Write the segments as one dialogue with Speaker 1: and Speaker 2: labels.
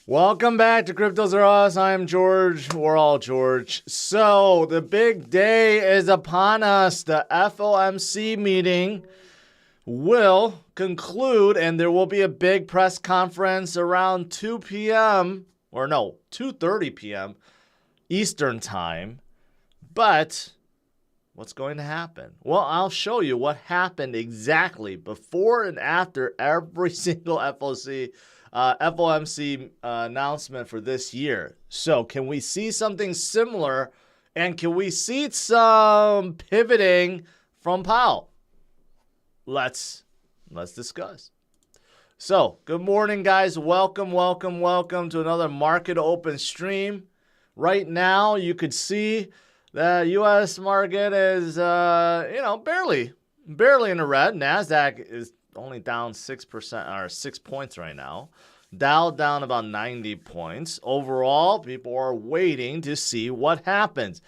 Speaker 1: Welcome back to CryptosRUs. I'm George. We're all George. So the big day is upon us. The FOMC meeting will conclude, and there will be a big press conference around 2 p.m. or no, 2:30 p.m. Eastern time. But what's going to happen? Well, I'll show you what happened exactly before and after every single FOMC announcement for this year. So can we see something similar, and can we see some pivoting from Powell? Let's discuss. So good morning, guys. Welcome to another Market Open stream. Right now, you could see the U.S. market is barely in the red. NASDAQ is only down 6% or 6 points right now. Dow down about 90 points. Overall, people are waiting to see what happens.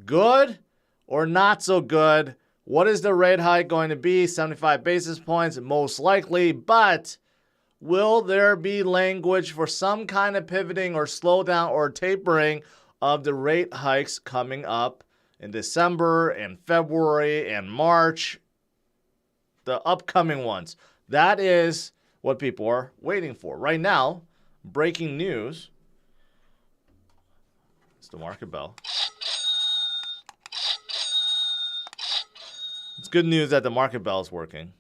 Speaker 1: Good or not so good? What is the rate hike going to be? 75 basis points, most likely. But will there be language for some kind of pivoting or slowdown or tapering of the rate hikes coming up in December and February and March? The upcoming ones. That is what people are waiting for. Right now, breaking news. It's the market bell. It's good news that the market bell is working.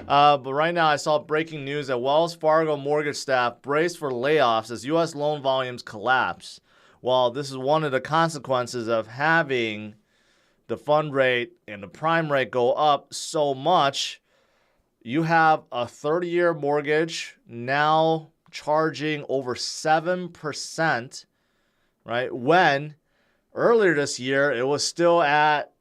Speaker 1: But right now, I saw breaking news that Wells Fargo mortgage staff braced for layoffs as U.S. loan volumes collapse. Well, this is one of the consequences of having the fund rate and the prime rate go up so much. You have a 30-year mortgage now charging over 7%, right? When earlier this year, it was still at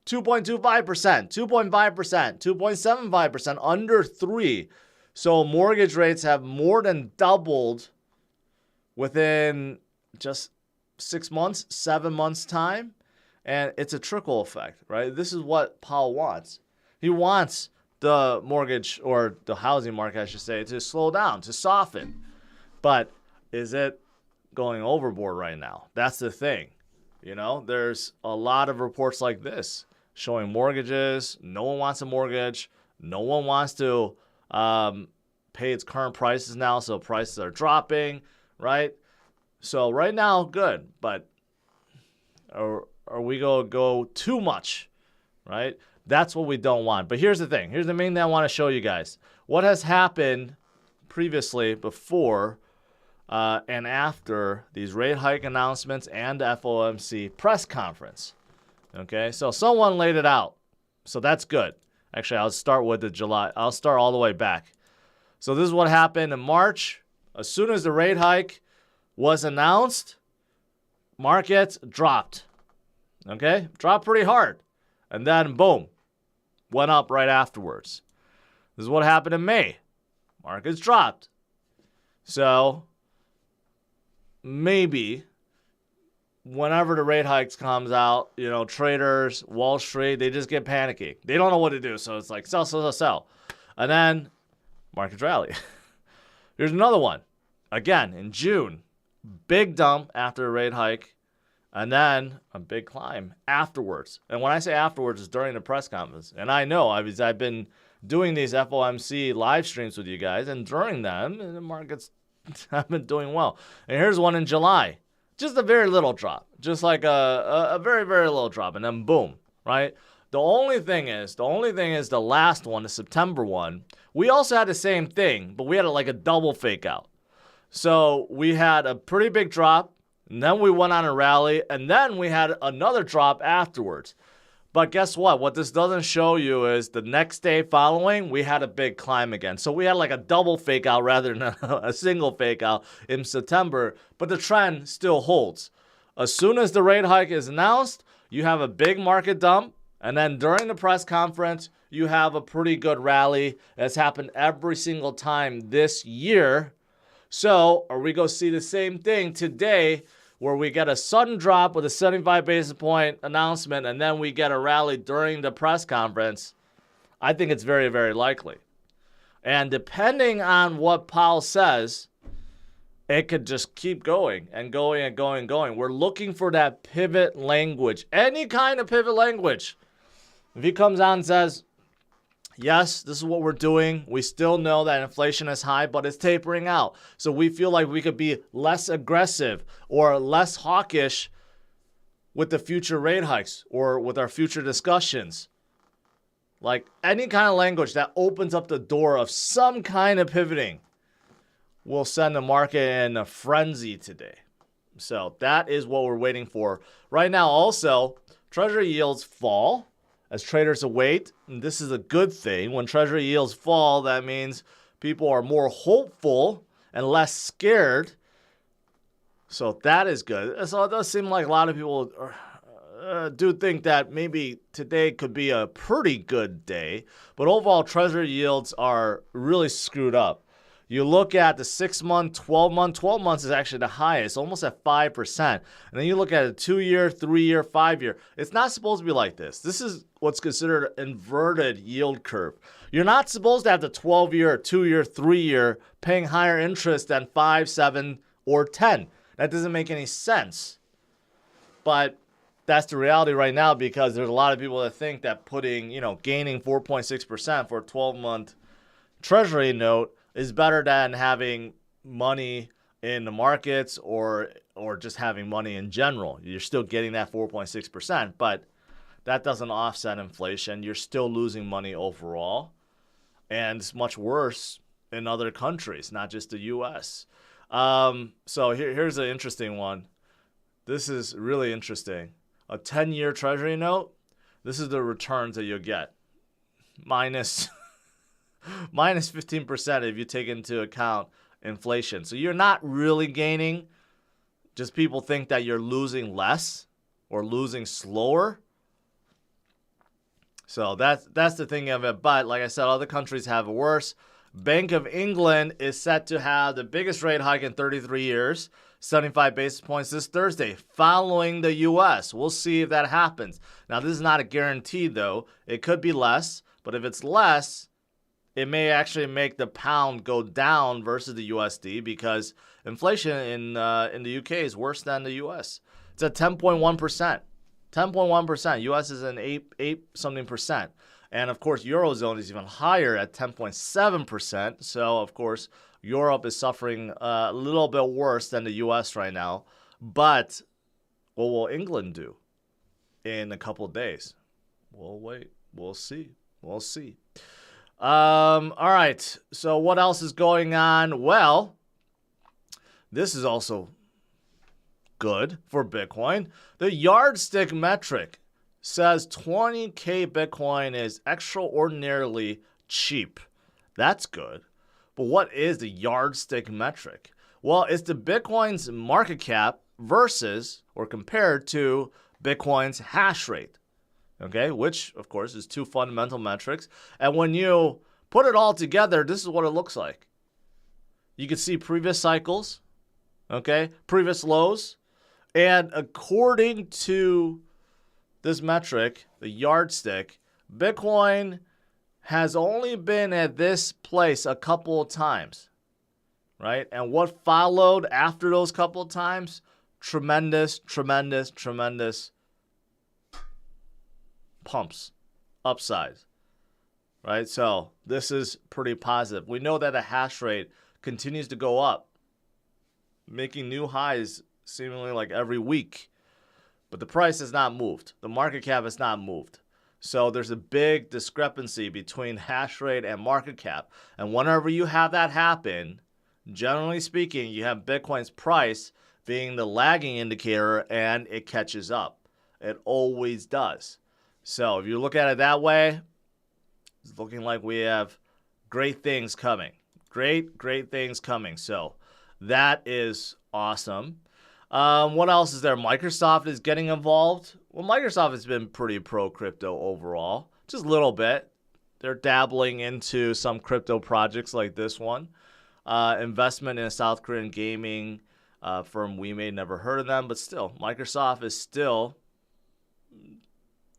Speaker 1: 2.25%, 2.5%, 2.75%, under 3%. So mortgage rates have more than doubled within just 6 months, 7 months time. And it's a trickle effect, right? This is what Powell wants. He wants the mortgage, or the housing market, I should say, to slow down, to soften. But is it going overboard right now? That's the thing. There's a lot of reports like this showing mortgages. No one wants a mortgage. No one wants to pay its current prices now, so prices are dropping, right? So right now, good. But are we going to go too much, right? That's what we don't want. But here's the thing. Here's the main thing I want to show you guys. What has happened previously, before, and after these rate hike announcements and the FOMC press conference. Okay, so someone laid it out. So that's good. Actually, I'll start with the July. I'll start all the way back. So this is what happened in March. As soon as the rate hike was announced, markets dropped. Okay, dropped pretty hard. And then, boom, went up right afterwards. This is what happened in May. Markets dropped. So maybe whenever the rate hikes comes out, traders, Wall Street, they just get panicky. They don't know what to do. So it's like sell, sell, sell, sell. And then markets rally. Here's another one. Again, in June, big dump after a rate hike. And then a big climb afterwards. And when I say afterwards, it's during the press conference. And I know, I've been doing these FOMC live streams with you guys, and during them, the markets have been doing well. And here's one in July. Just a very little drop. Just like a very, very little drop. And then boom, right? The only thing is the last one, the September one, we also had the same thing, but we had like a double fake out. So we had a pretty big drop. And then we went on a rally, and then we had another drop afterwards. But guess what? What this doesn't show you is the next day following, we had a big climb again. So we had like a double fake out rather than a single fake out in September. But the trend still holds. As soon as the rate hike is announced, you have a big market dump. And then during the press conference, you have a pretty good rally. That's happened every single time this year. So are we going to see the same thing today, where we get a sudden drop with a 75 basis point announcement, and then we get a rally during the press conference? I think it's very, very likely. And depending on what Powell says, it could just keep going and going and going and going. We're looking for that pivot language, any kind of pivot language. If he comes out and says, yes, this is what we're doing. We still know that inflation is high, but it's tapering out. So we feel like we could be less aggressive or less hawkish with the future rate hikes or with our future discussions. Like any kind of language that opens up the door of some kind of pivoting will send the market in a frenzy today. So that is what we're waiting for. Right now also, Treasury yields fall as traders await. And this is a good thing. When Treasury yields fall, that means people are more hopeful and less scared. So that is good. So it does seem like a lot of people do think that maybe today could be a pretty good day. But overall, Treasury yields are really screwed up. You look at the 6-month, 12-month. 12 months is actually the highest, almost at 5%. And then you look at a 2-year, 3-year, 5-year. It's not supposed to be like this. This is what's considered an inverted yield curve. You're not supposed to have the 12-year, 2-year, 3-year paying higher interest than 5, 7, or 10. That doesn't make any sense. But that's the reality right now because there's a lot of people that think that gaining 4.6% for a 12-month Treasury note is better than having money in the markets or just having money in general. You're still getting that 4.6%, but that doesn't offset inflation. You're still losing money overall. And it's much worse in other countries, not just the U.S. So here's an interesting one. This is really interesting. A 10-year Treasury note, this is the returns that you'll get. Minus 15% if you take into account inflation. So you're not really gaining. Just people think that you're losing less or losing slower. So that's the thing of it. But like I said, other countries have it worse. Bank of England is set to have the biggest rate hike in 33 years, 75 basis points this Thursday, following the U.S. We'll see if that happens. Now, this is not a guarantee, though. It could be less, but if it's less, it may actually make the pound go down versus the USD because inflation in the UK is worse than the US. It's at 10.1%. 10.1%. US is an 8 something percent. And of course, Eurozone is even higher at 10.7%. So of course, Europe is suffering a little bit worse than the US right now. But what will England do in a couple of days? We'll wait. We'll see. We'll see. All right. So what else is going on? Well, this is also good for Bitcoin. The Yardstick Metric says 20K Bitcoin is extraordinarily cheap. That's good. But what is the Yardstick Metric? Well, it's the Bitcoin's market cap versus or compared to Bitcoin's hash rate. Okay, which, of course, is two fundamental metrics. And when you put it all together, this is what it looks like. You can see previous cycles, okay, previous lows. And according to this metric, the Yardstick, Bitcoin has only been at this place a couple of times, right? And what followed after those couple of times? Tremendous pumps, upsides, right? So this is pretty positive. We know that the hash rate continues to go up, making new highs seemingly like every week. But the price has not moved. The market cap has not moved. So there's a big discrepancy between hash rate and market cap. And whenever you have that happen, generally speaking, you have Bitcoin's price being the lagging indicator and it catches up. It always does. So if you look at it that way, it's looking like we have great things coming. Great things coming. So that is awesome. What else is there? Microsoft is getting involved. Well, Microsoft has been pretty pro-crypto overall. Just a little bit. They're dabbling into some crypto projects like this one. Investment in a South Korean gaming firm. We may never heard of them, but still, Microsoft is still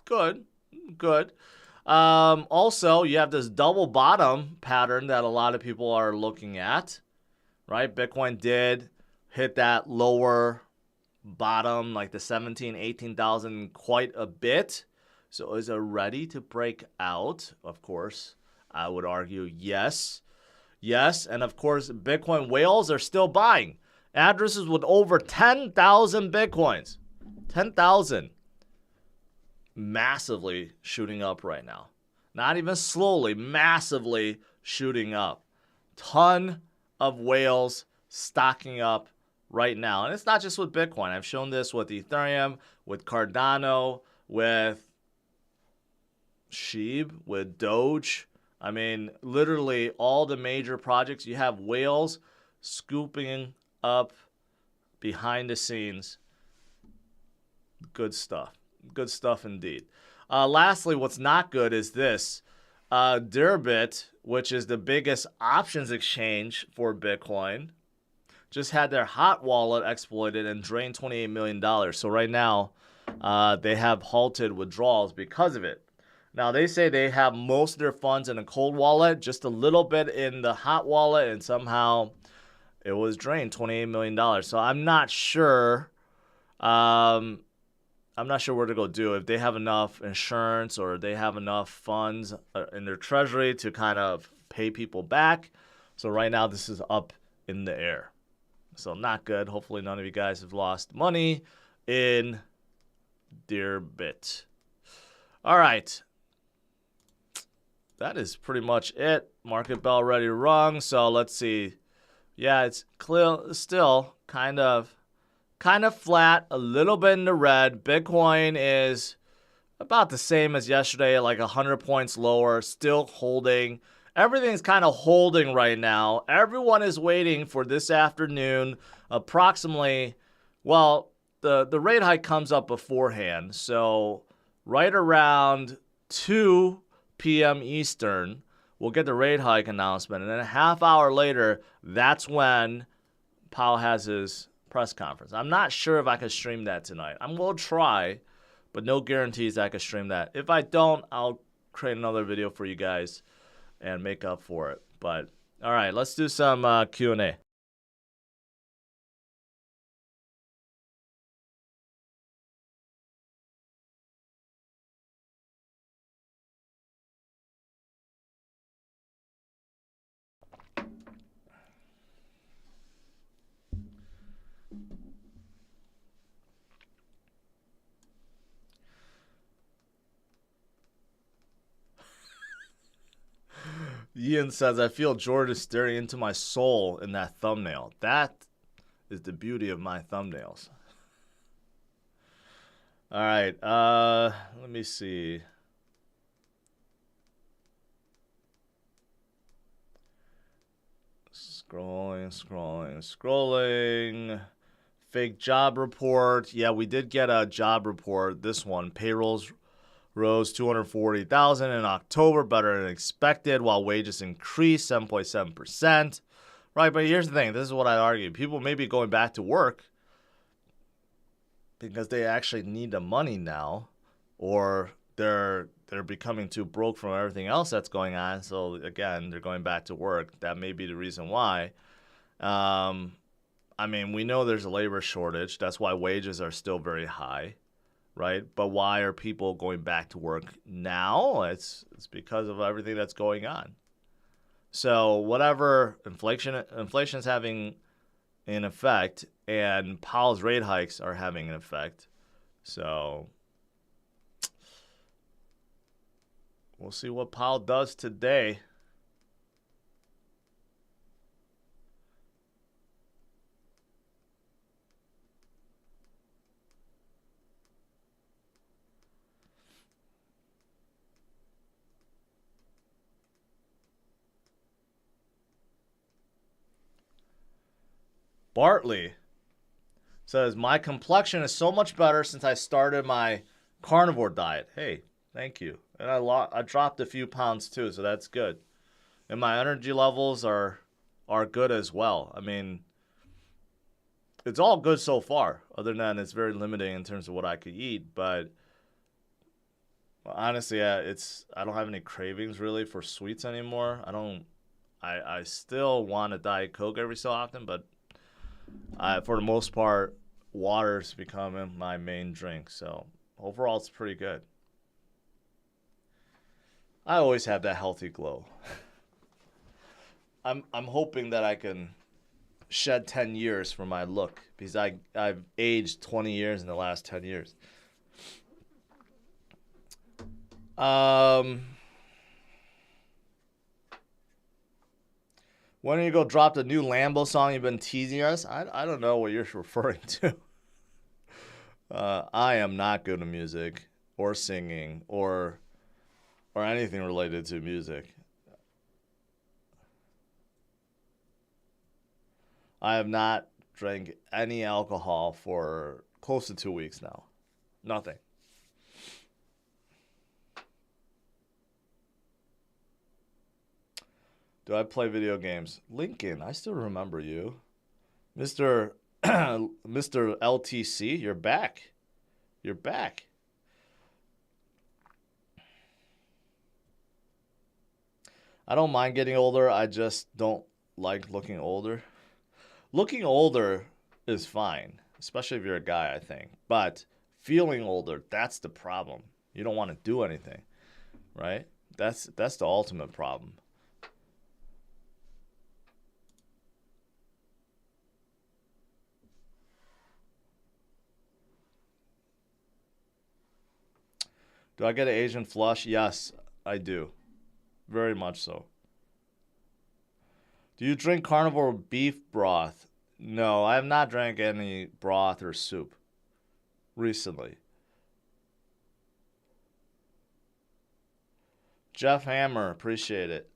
Speaker 1: good. Also, you have this double bottom pattern that a lot of people are looking at, right? Bitcoin did hit that lower bottom, like the 17, 18,000 quite a bit. So is it ready to break out? Of course, I would argue yes. Yes, and of course, Bitcoin whales are still buying. Addresses with over 10,000 Bitcoins. 10,000. Massively shooting up right now. Not even slowly, massively shooting up. Ton of whales stocking up right now. And it's not just with Bitcoin. I've shown this with Ethereum, with Cardano, with Sheeb, with Doge. I mean, literally all the major projects, you have whales scooping up behind the scenes. Good stuff. Good stuff indeed. Lastly, what's not good is this. Deribit, which is the biggest options exchange for Bitcoin, just had their hot wallet exploited and drained $28 million. So right now, they have halted withdrawals because of it. Now, they say they have most of their funds in a cold wallet, just a little bit in the hot wallet, and somehow it was drained $28 million. So I'm not sure. I'm not sure where to go do if they have enough insurance or they have enough funds in their treasury to kind of pay people back. So right now, this is up in the air. So not good. Hopefully none of you guys have lost money in Deribit. All right. That is pretty much it. Market bell already rung. So let's see. Yeah, it's clear, still kind of flat, a little bit in the red. Bitcoin is about the same as yesterday, like 100 points lower, still holding. Everything's kind of holding right now. Everyone is waiting for this afternoon, approximately, well, the rate hike comes up beforehand. So right around 2 p.m. Eastern, we'll get the rate hike announcement. And then a half hour later, that's when Powell has his press conference. I'm not sure if I can stream that tonight. I'm going to try, but no guarantees I can stream that. If I don't, I'll create another video for you guys and make up for it. But all right, let's do some Q&A. Ian says, I feel George is staring into my soul in that thumbnail. That is the beauty of my thumbnails. All right, let me see. Scrolling. Fake job report. Yeah, we did get a job report. This one, payrolls rose 240,000 in October, better than expected, while wages increased 7.7%. Right, but here's the thing. This is what I argue. People may be going back to work because they actually need the money now, or they're becoming too broke from everything else that's going on. So again, they're going back to work. That may be the reason why. I mean, we know there's a labor shortage. That's why wages are still very high. Right? But why are people going back to work now? It's because of everything that's going on. So whatever inflation is having an effect, and Powell's rate hikes are having an effect. So we'll see what Powell does today. Bartley says, my complexion is so much better since I started my carnivore diet. Hey, thank you. And I dropped a few pounds too, so that's good. And my energy levels are good as well. I mean, it's all good so far, other than it's very limiting in terms of what I could eat. But honestly, I don't have any cravings really for sweets anymore. I still want a Diet Coke every so often, but For the most part, water's becoming my main drink. So overall, it's pretty good. I always have that healthy glow. I'm hoping that I can shed 10 years for my look because I've aged 20 years in the last 10 years. When are you go drop the new Lambo song you've been teasing us? I don't know what you're referring to. I am not good at music or singing or anything related to music. I have not drank any alcohol for close to 2 weeks now. Nothing. Do I play video games? Lincoln, I still remember you. Mr. Mr. LTC, you're back. You're back. I don't mind getting older. I just don't like looking older. Looking older is fine, especially if you're a guy, I think. But feeling older, that's the problem. You don't want to do anything, right? That's the ultimate problem. Do I get an Asian flush? Yes, I do. Very much so. Do you drink carnivore beef broth? No, I have not drank any broth or soup recently. Jeff Hammer, appreciate it.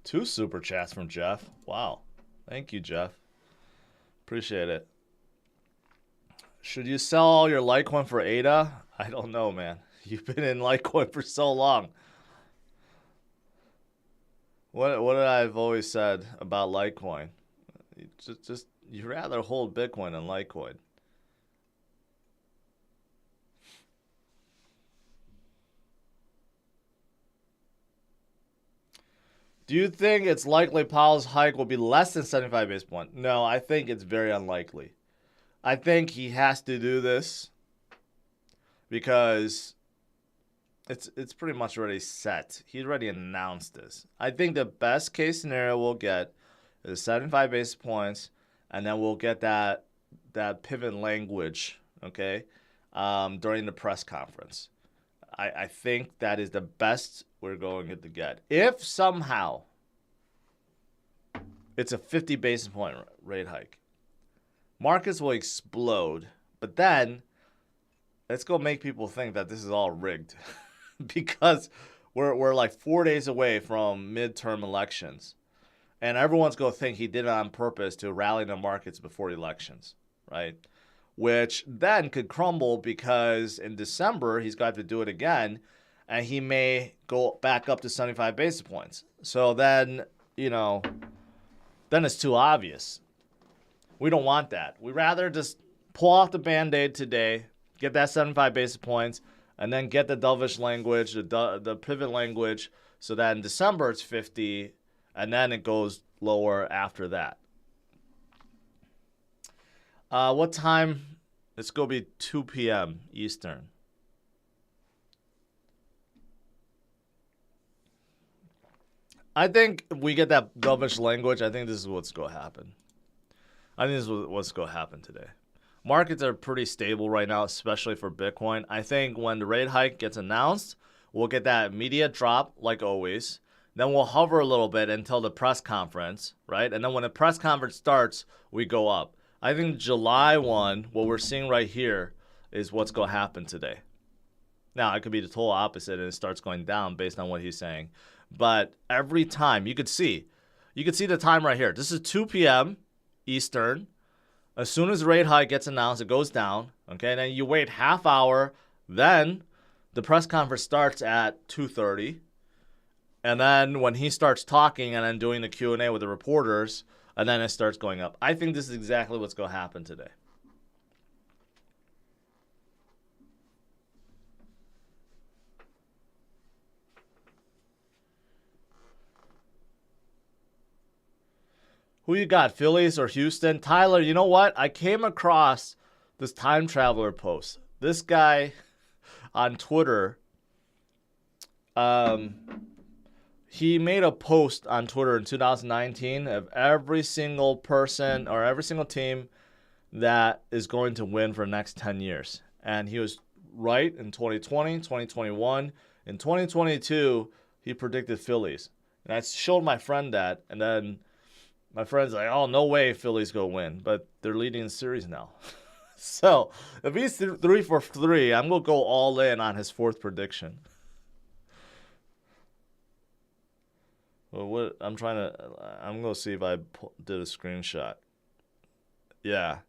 Speaker 1: Two super chats from Jeff. Wow. Thank you, Jeff. Appreciate it. Should you sell all your Litecoin for ADA? I don't know, man. You've been in Litecoin for so long. What did I've always said about Litecoin? Just you'd rather hold Bitcoin than Litecoin. Do you think it's likely Powell's hike will be less than 75 basis points? No, I think it's very unlikely. I think he has to do this because it's pretty much already set. He already announced this. I think the best case scenario we'll get is 75 basis points, and then we'll get that pivot language, okay, during the press conference. I think that is the best we're going to get. If somehow it's a 50 basis point rate hike, markets will explode, but then let's go make people think that this is all rigged because we're like 4 days away from midterm elections, and everyone's going to think he did it on purpose to rally the markets before elections, right? Which then could crumble because in December he's got to do it again, and he may go back up to 75 basis points. So then, then it's too obvious. We don't want that. We'd rather just pull off the Band-Aid today, get that 75 basis points, and then get the dovish language, the pivot language, so that in December it's 50, and then it goes lower after that. What time? It's going to be 2 p.m. Eastern. I think if we get that dovish language, I think this is what's going to happen. I think this is what's going to happen today. Markets are pretty stable right now, especially for Bitcoin. I think when the rate hike gets announced, we'll get that immediate drop, like always. Then we'll hover a little bit until the press conference, right? And then when the press conference starts, we go up. I think July 1, what we're seeing right here, is what's going to happen today. Now, it could be the total opposite and it starts going down based on what he's saying. But every time, you could see the time right here. This is 2 p.m. Eastern. As soon as the rate hike gets announced, it goes down. Okay, and then you wait half hour. Then the press conference starts at 2:30. And then when he starts talking and then doing the Q&A with the reporters, and then it starts going up. I think this is exactly what's going to happen today. Who you got, Phillies or Houston? Tyler, you know what? I came across this time traveler post. This guy on Twitter, he made a post on Twitter in 2019 of every single person or every single team that is going to win for the next 10 years. And he was right in 2020, 2021. In 2022, he predicted Phillies. And I showed my friend that, and then my friend's like, oh, no way Phillies go win. But they're leading the series now. So if he's 3 for 3, I'm going to go all in on his fourth prediction. Well, I'm going to see if I did a screenshot. Yeah.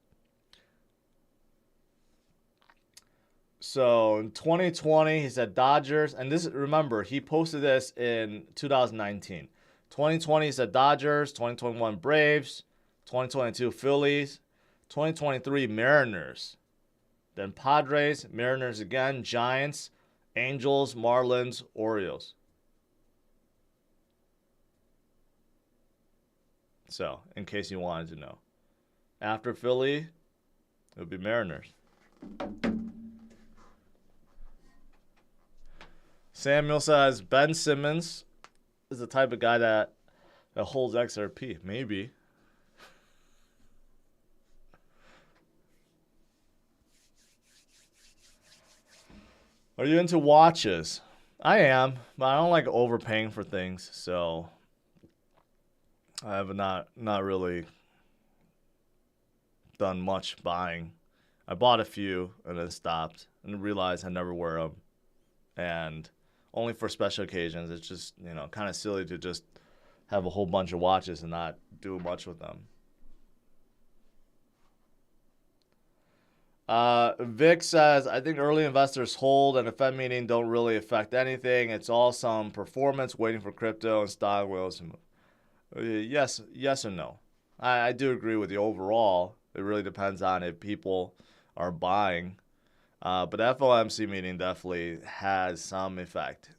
Speaker 1: So in 2020, he said Dodgers. And this, remember, he posted this in 2019. 2020, he said Dodgers. 2021, Braves. 2022, Phillies. 2023, Mariners. Then Padres, Mariners again, Giants, Angels, Marlins, Orioles. So, in case you wanted to know. After Philly, it would be Mariners. Samuel says Ben Simmons is the type of guy that holds XRP. Maybe. Are you into watches? I am, but I don't like overpaying for things, so I have not really done much buying. I bought a few and then stopped and realized I never wear them. And only for special occasions. It's just, kind of silly to just have a whole bunch of watches and not do much with them. Vic says, I think early investors hold and a Fed meeting don't really affect anything. It's all some performance waiting for crypto and stock whales to move. Yes and no. I do agree with you overall. It really depends on if people are buying. But the FOMC meeting definitely has some effect.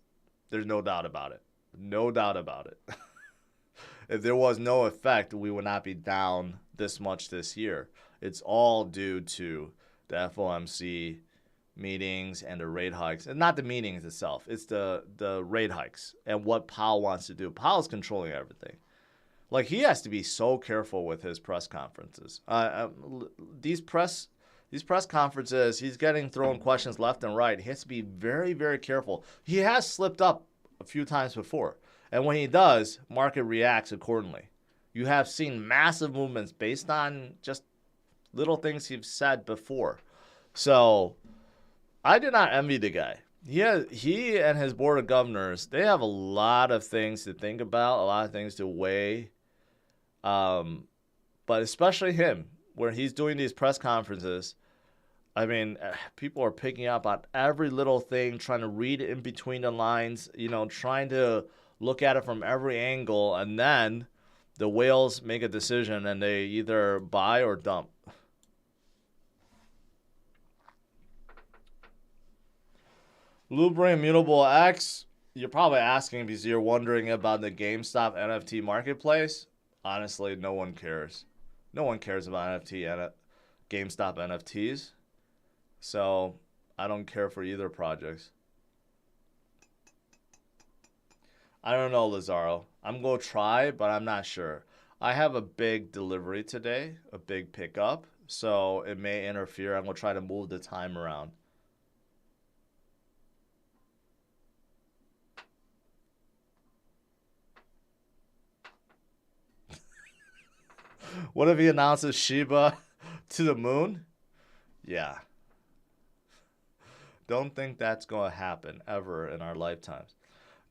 Speaker 1: There's no doubt about it. No doubt about it. If there was no effect, we would not be down this much this year. It's all due to the FOMC meetings and the rate hikes. And not the meetings itself. It's the rate hikes and what Powell wants to do. Powell's controlling everything. Like, he has to be so careful with his press conferences. These press conferences, he's getting thrown questions left and right. He has to be very, very careful. He has slipped up a few times before. And when he does, market reacts accordingly. You have seen massive movements based on just little things he's said before. So I do not envy the guy. He and his board of governors, they have a lot of things to think about, a lot of things to weigh. But especially him, where he's doing these press conferences, I mean, people are picking up on every little thing, trying to read it in between the lines, trying to look at it from every angle, and then the whales make a decision and they either buy or dump. Lubre Immutable X, you're probably asking because you're wondering about the GameStop NFT marketplace. Honestly, no one cares. No one cares about NFT and GameStop NFTs. So I don't care for either projects. I don't know, Lazaro. I'm going to try, but I'm not sure. I have a big delivery today, a big pickup, so it may interfere. I'm going to try to move the time around. What if he announces Shiba to the moon? Yeah. Don't think that's going to happen ever in our lifetimes.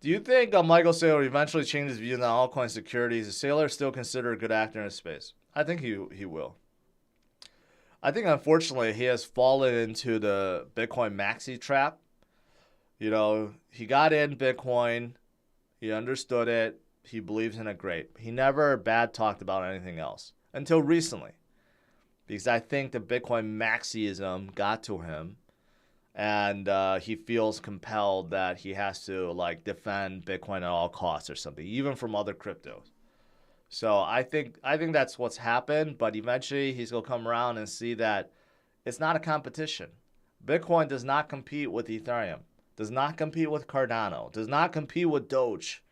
Speaker 1: Do you think Michael Saylor will eventually change his views on altcoin securities? Is Saylor still considered a good actor in his space? I think he will. I think, unfortunately, he has fallen into the Bitcoin maxi trap. He got in Bitcoin. He understood it. He believes in it, great. He never bad talked about anything else until recently, because I think the Bitcoin maxism got to him, and he feels compelled that he has to like defend Bitcoin at all costs or something, even from other cryptos. So I think that's what's happened. But eventually he's gonna come around and see that it's not a competition. Bitcoin does not compete with Ethereum, does not compete with Cardano, does not compete with Doge.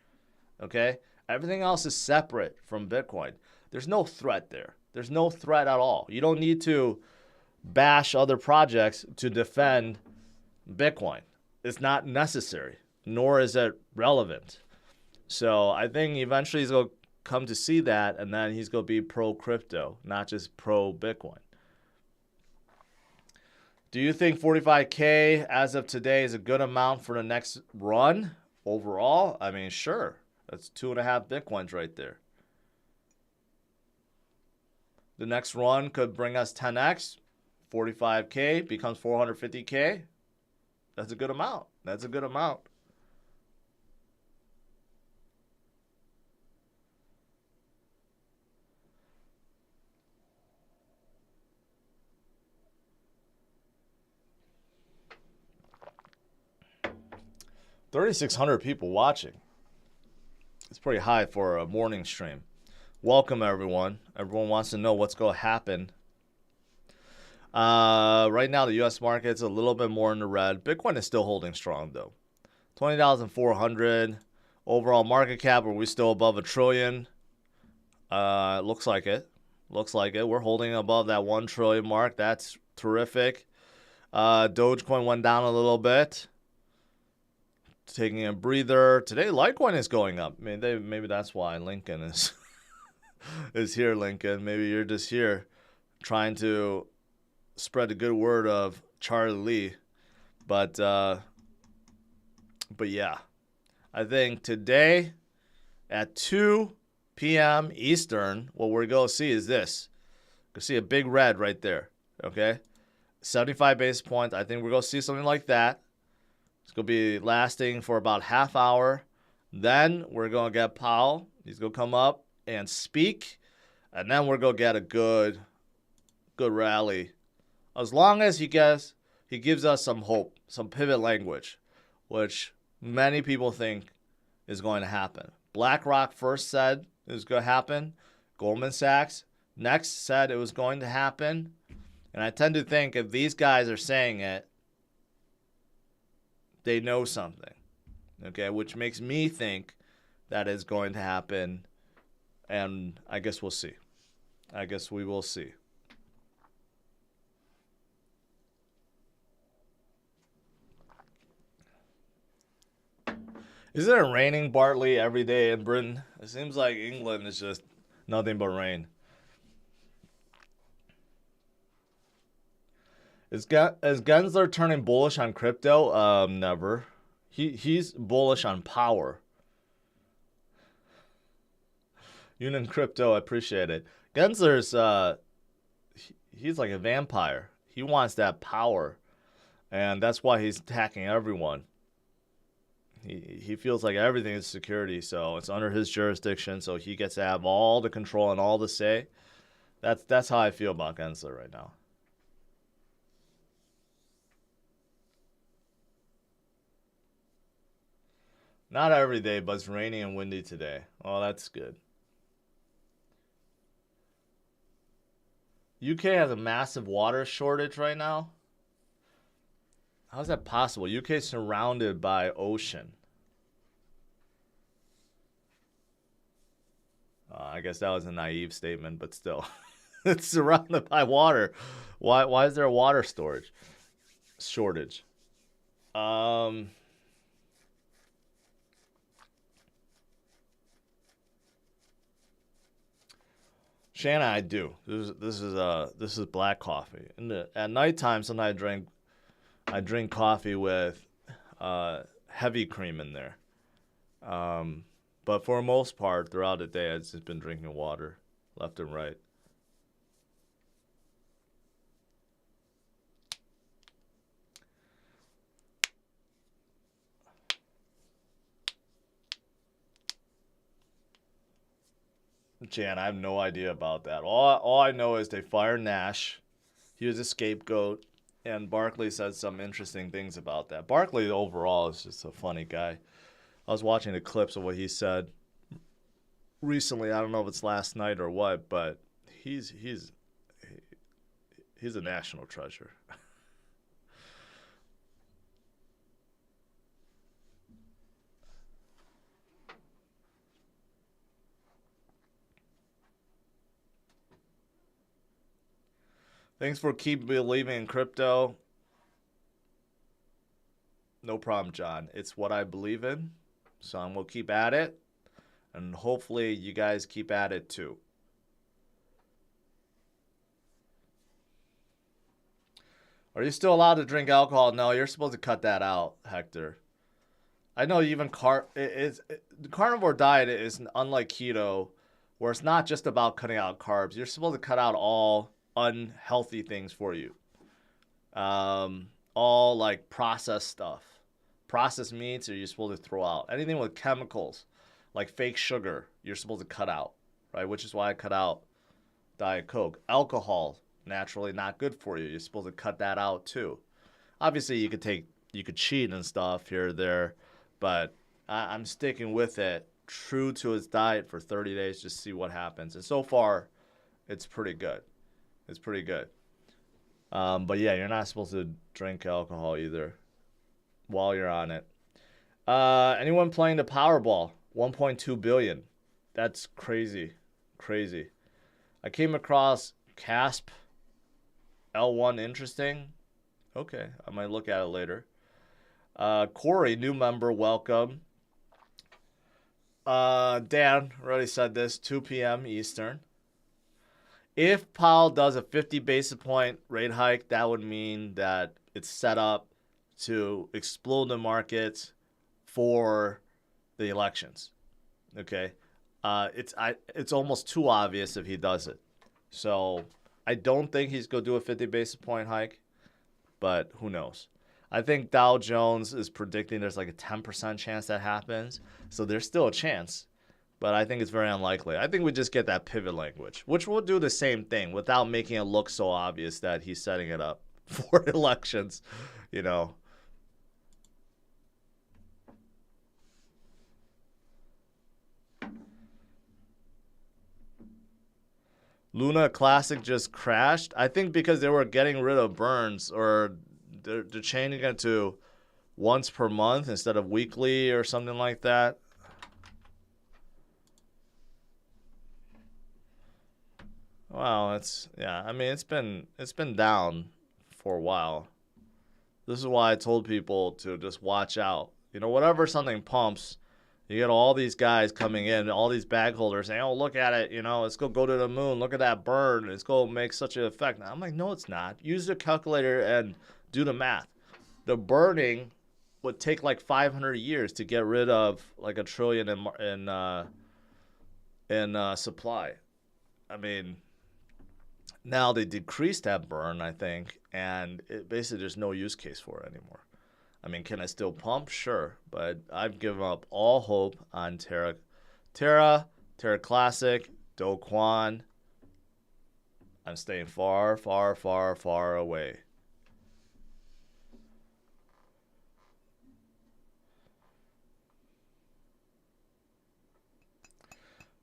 Speaker 1: Okay, everything else is separate from Bitcoin. There's no threat there. There's no threat at all. You don't need to bash other projects to defend Bitcoin. It's not necessary, nor is it relevant. So I think eventually he's going to come to see that, and then he's going to be pro-crypto, not just pro-Bitcoin. Do you think 45K as of today is a good amount for the next run overall? I mean, sure. That's 2.5 Bitcoins right there. The next run could bring us 10x. 45K becomes 450K. That's a good amount. That's a good amount. $3,600 people watching. It's pretty high for a morning stream. Welcome, everyone. Everyone wants to know what's going to happen. Right now, the U.S. market's a little bit more in the red. Bitcoin is still holding strong, though. 20,400. Overall market cap, are we still above $1 trillion? Looks like it. Looks like it. We're holding above that 1 trillion mark. That's terrific. Dogecoin went down a little bit. Taking a breather. Today, Litecoin is going up. I mean, maybe that's why Lincoln is is here, Lincoln. Maybe you're just here trying to spread the good word of Charlie Lee. But yeah, I think today at 2 p.m. Eastern, what we're going to see is this. You're going to see a big red right there, okay? 75 basis points. I think we're going to see something like that. It's going to be lasting for about half hour. Then we're going to get Powell. He's going to come up and speak. And then we're going to get a good rally. As long as he gives us some hope, some pivot language, which many people think is going to happen. BlackRock first said it was going to happen. Goldman Sachs next said it was going to happen. And I tend to think if these guys are saying it, they know something, okay, which makes me think that is going to happen, and I guess we'll see. I guess we will see. Isn't it raining Bartley every day in Britain? It seems like England is just nothing but rain. Is Gensler turning bullish on crypto? Never. He's bullish on power. Union Crypto, I appreciate it. Gensler's he's like a vampire. He wants that power, and that's why he's attacking everyone. He feels like everything is security, so it's under his jurisdiction, so he gets to have all the control and all the say. That's how I feel about Gensler right now. Not every day, but it's rainy and windy today. Oh, that's good. UK has a massive water shortage right now. How is that possible? UK is surrounded by ocean. I guess that was a naive statement, but still. It's surrounded by water. Why is there a water shortage? Shanna, I do. This is black coffee. At nighttime, sometimes I drink coffee with heavy cream in there. But for the most part, throughout the day, I've just been drinking water, left and right. Jan, I have no idea about that. All I know is they fired Nash. He was a scapegoat. And Barkley said some interesting things about that. Barkley overall is just a funny guy. I was watching the clips of what he said recently. I don't know if it's last night or what, but he's a national treasure. Thanks for keep believing in crypto. No problem, John. It's what I believe in, so I'm gonna keep at it, and hopefully you guys keep at it too. Are you still allowed to drink alcohol? No, you're supposed to cut that out, Hector. I know even the carnivore diet is unlike keto, where it's not just about cutting out carbs. You're supposed to cut out all unhealthy things for you. All like processed stuff. Processed meats are you supposed to throw out. Anything with chemicals, like fake sugar, you're supposed to cut out, right? Which is why I cut out Diet Coke. Alcohol, naturally not good for you. You're supposed to cut that out too. Obviously, you could cheat and stuff here or there, but I'm sticking with it, true to his diet for 30 days, just see what happens. And so far, it's pretty good. It's pretty good. But yeah, you're not supposed to drink alcohol either while you're on it. Anyone playing the Powerball? 1.2 billion. That's crazy. Crazy. I came across CASP L1 interesting. Okay, I might look at it later. Corey, new member, welcome. Dan already said this, 2 p.m. Eastern. If Powell does a 50 basis point rate hike, that would mean that it's set up to explode the markets for the elections. Okay, it's almost too obvious if he does it. So I don't think he's going to do a 50 basis point hike, but who knows? I think Dow Jones is predicting there's like a 10% chance that happens. So there's still a chance, but I think it's very unlikely. I think we just get that pivot language, which will do the same thing without making it look so obvious that he's setting it up for elections, you know. Luna Classic just crashed. I think because they were getting rid of burns, or they're changing it to once per month instead of weekly or something like that. Well, I mean, it's been down for a while. This is why I told people to just watch out. You know, whatever something pumps, you get all these guys coming in, all these bag holders saying, oh, look at it, you know, let's go to the moon. Look at that burn. It's going to make such an effect. I'm like, no, it's not. Use the calculator and do the math. The burning would take like 500 years to get rid of like $1 trillion in supply. I mean, now they decreased that burn, I think, and basically there's no use case for it anymore. I mean, can I still pump? Sure, but I've given up all hope on Terra Classic, Do Kwon. I'm staying far, far, far, far away.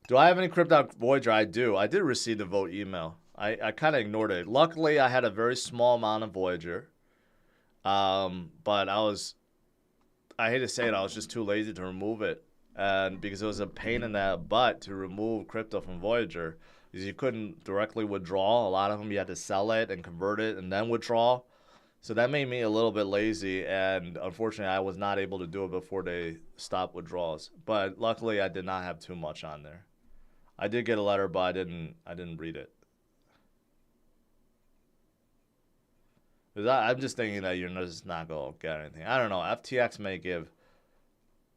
Speaker 1: Do I have any crypto Voyager? I do. I did receive the vote email. I kind of ignored it. Luckily, I had a very small amount of Voyager. But I hate to say it, I was just too lazy to remove it. And because it was a pain in the butt to remove crypto from Voyager, because you couldn't directly withdraw. A lot of them, you had to sell it and convert it and then withdraw. So that made me a little bit lazy, and unfortunately, I was not able to do it before they stopped withdrawals. But luckily, I did not have too much on there. I did get a letter, but I didn't read it. I'm just thinking that you're just not going to get anything. I don't know. FTX may give...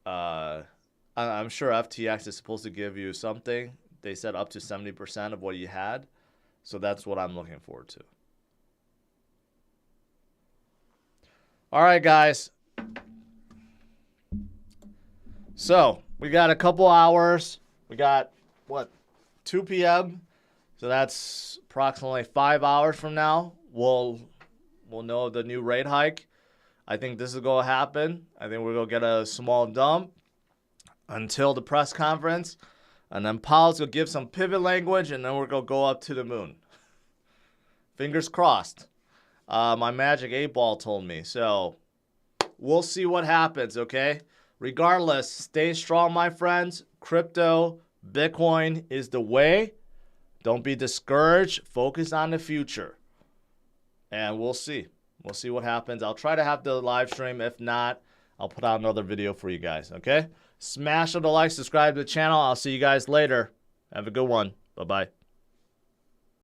Speaker 1: I'm sure FTX is supposed to give you something. They said up to 70% of what you had. So that's what I'm looking forward to. All right, guys. So we got a couple hours. We got, what, 2 p.m. So that's approximately 5 hours from now. We'll know the new rate hike. I think this is going to happen. I think we're going to get a small dump until the press conference. And then Powell's going to give some pivot language, and then we're going to go up to the moon. Fingers crossed. My magic 8-ball told me. So we'll see what happens, okay? Regardless, stay strong, my friends. Crypto, Bitcoin is the way. Don't be discouraged. Focus on the future. And we'll see. We'll see what happens. I'll try to have the live stream. If not, I'll put out another video for you guys, okay? Smash the like, subscribe to the channel. I'll see you guys later. Have a good one. Bye-bye.